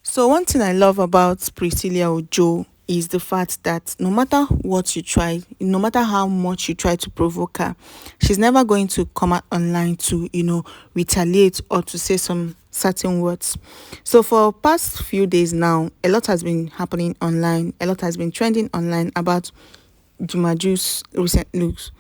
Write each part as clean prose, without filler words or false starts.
So one thing I love about Priscilla Ojo is the fact that no matter what you try, no matter how much you try to provoke her, she's never going to come out online to, retaliate or to say some certain words. So for past few days now, a lot has been happening online, a lot has been trending online about Juma Jux recent looks.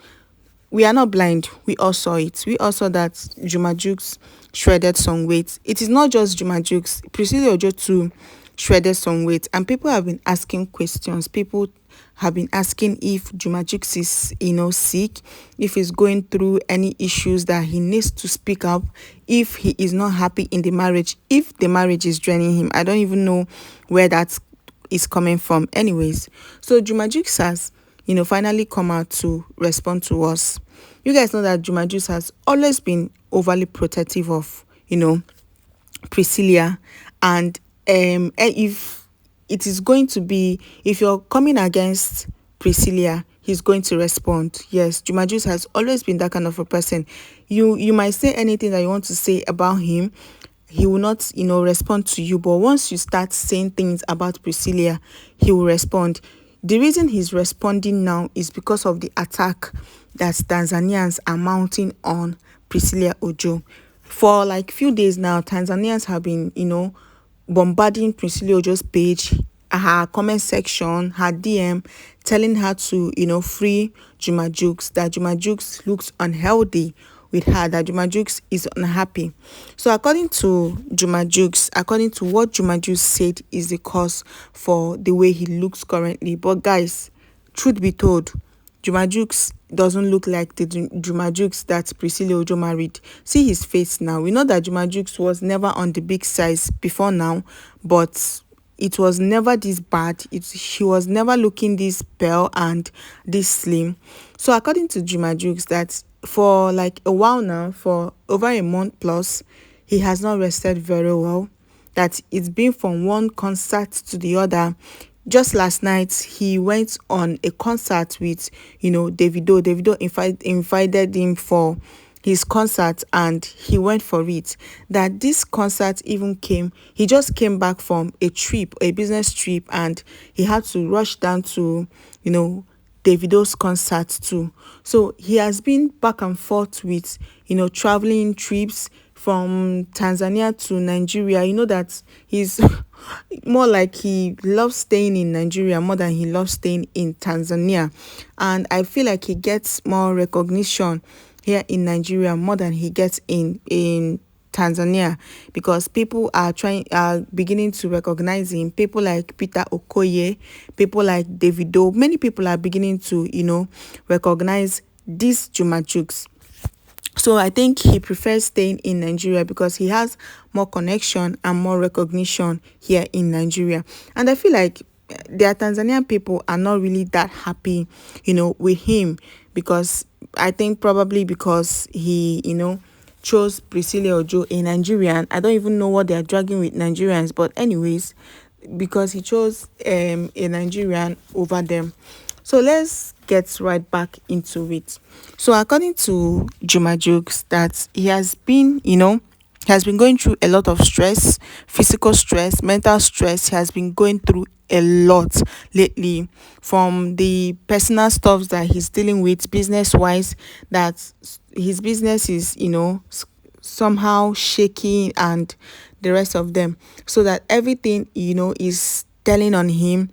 We are not blind. We all saw it. We all saw that Juma Jux shredded some weight. It is not just Juma Jux. Priscilla Ojo too shredded some weight. And people have been asking questions. People have been asking if Juma Jux is, sick, if he's going through any issues that he needs to speak up, if he is not happy in the marriage, if the marriage is draining him. I don't even know where that is coming from. Anyways, so Juma Jux has finally come out to respond to us. You guys know that Juma Jux has always been overly protective of, Priscilla. And if it is going to be, if you're coming against Priscilla, he's going to respond. Yes, Juma Jux has always been that kind of a person. You might say anything that you want to say about him, he will not, respond to you. But once you start saying things about Priscilla, he will respond. The reason he's responding now is because of the attack that Tanzanians are mounting on Priscilla Ojo. For like few days now, Tanzanians have been, bombarding Priscilla Ojo's page, her comment section, her DM, telling her to, free Juma Jux, that Juma Jux looks unhealthy with her, that Juma Jux is unhappy. So according to Juma Jux, according to what Juma Jux said is the cause for the way he looks currently. But guys, truth be told, Juma Jux doesn't look like the Juma Jux that Priscilla Ojo married. See his face now. We know that Juma Jux was never on the big size before now, but it was never this bad. She was never looking this pale and this slim. So according to Juma Jux, that for like a while now, for over a month plus, he has not rested very well. That it's been from one concert to the other. Just last night, he went on a concert with, Davido. Davido invited him for his concert and he went for it. That this concert even he just came back from a trip, a business trip, and he had to rush down to, Davido's concert too. So he has been back and forth with, traveling trips from Tanzania to Nigeria. You know that he's more like he loves staying in Nigeria more than he loves staying in Tanzania. And I feel like he gets more recognition here in Nigeria more than he gets in Tanzania, because people are beginning to recognize him. People like Peter Okoye, people like Davido, many people are beginning to, recognize this Juma Jux. So I think he prefers staying in Nigeria because he has more connection and more recognition here in Nigeria. And I feel like their Tanzanian people are not really that happy, with him, because I think probably because he, chose Priscilla Ojo, a Nigerian. I don't even know what they are dragging with Nigerians, but anyways, because he chose a Nigerian over them. So let's get right back into it. So according to Juma Jux, that he has been, has been going through a lot of stress, physical stress, mental stress. He has been going through a lot lately, from the personal stuff that he's dealing with business wise, that his business is, somehow shaky, and the rest of them. So that everything, is telling on him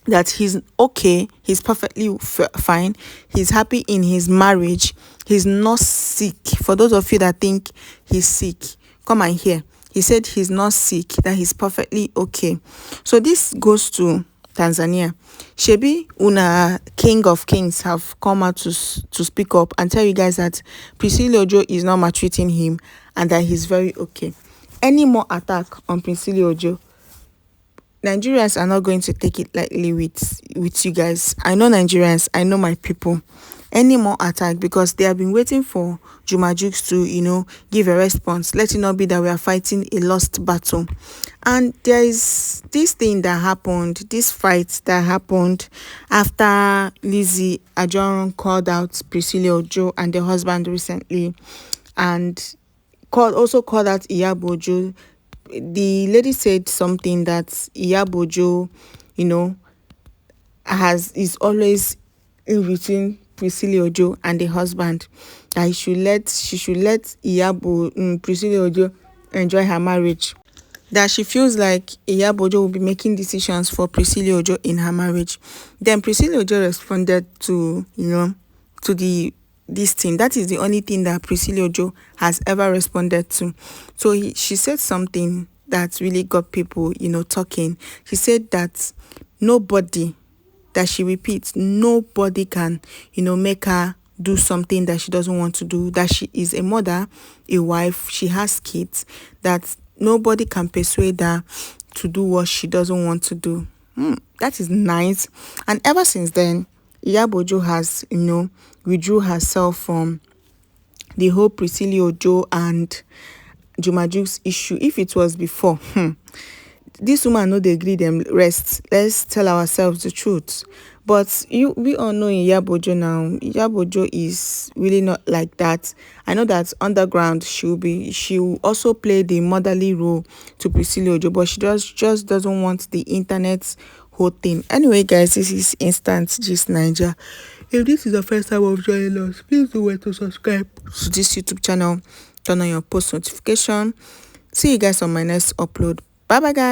that he's okay, he's perfectly fine, he's happy in his marriage, he's not sick. For those of you that think he's sick, come and hear. He said he's not sick, that he's perfectly okay. So this goes to Tanzania. Shebi Una, King of Kings, have come out to speak up and tell you guys that Priscilla Ojo is not maltreating him and that he's very okay. Any more attack on Priscilla Ojo, Nigerians are not going to take it lightly with you guys. I know Nigerians, I know my people. Any more attack, because they have been waiting for Juma Jux to, give a response. Let it not be that we are fighting a lost battle. And there is this thing that happened, this fight that happened after Lizzie Ajoron called out Priscilla Ojo and the husband recently, and also called out Iyabo Ojo, the lady said something that Iyabo Ojo, you know, is always in between Priscilla Ojo and the husband, that she should let Priscilla Ojo enjoy her marriage, that she feels like Iyabo Ojo will be making decisions for Priscilla Ojo in her marriage. Then Priscilla Ojo responded to, to this thing. That is the only thing that Priscilla Ojo has ever responded to. So she said something that really got people, talking. She said that nobody, that she repeats, nobody can, make her do something that she doesn't want to do, that she is a mother, a wife, she has kids, that nobody can persuade her to do what she doesn't want to do. That is nice. And ever since then, Iyabo Ojo has, withdrew herself from the whole Priscilla Ojo and Juma Jux issue. If it was before, this woman no dey gree them rest. Let's tell ourselves the truth. But we all know Iyabo Ojo now. Iyabo Ojo is really not like that. I know that underground she will also play the motherly role to Priscilla Ojo, but she just doesn't want the internet whole thing. Anyway, guys, this is Instant Gist Niger. If this is the first time of joining us, please do wait to subscribe to this YouTube channel. Turn on your post notification. See you guys on my next upload. Bye bye, guys.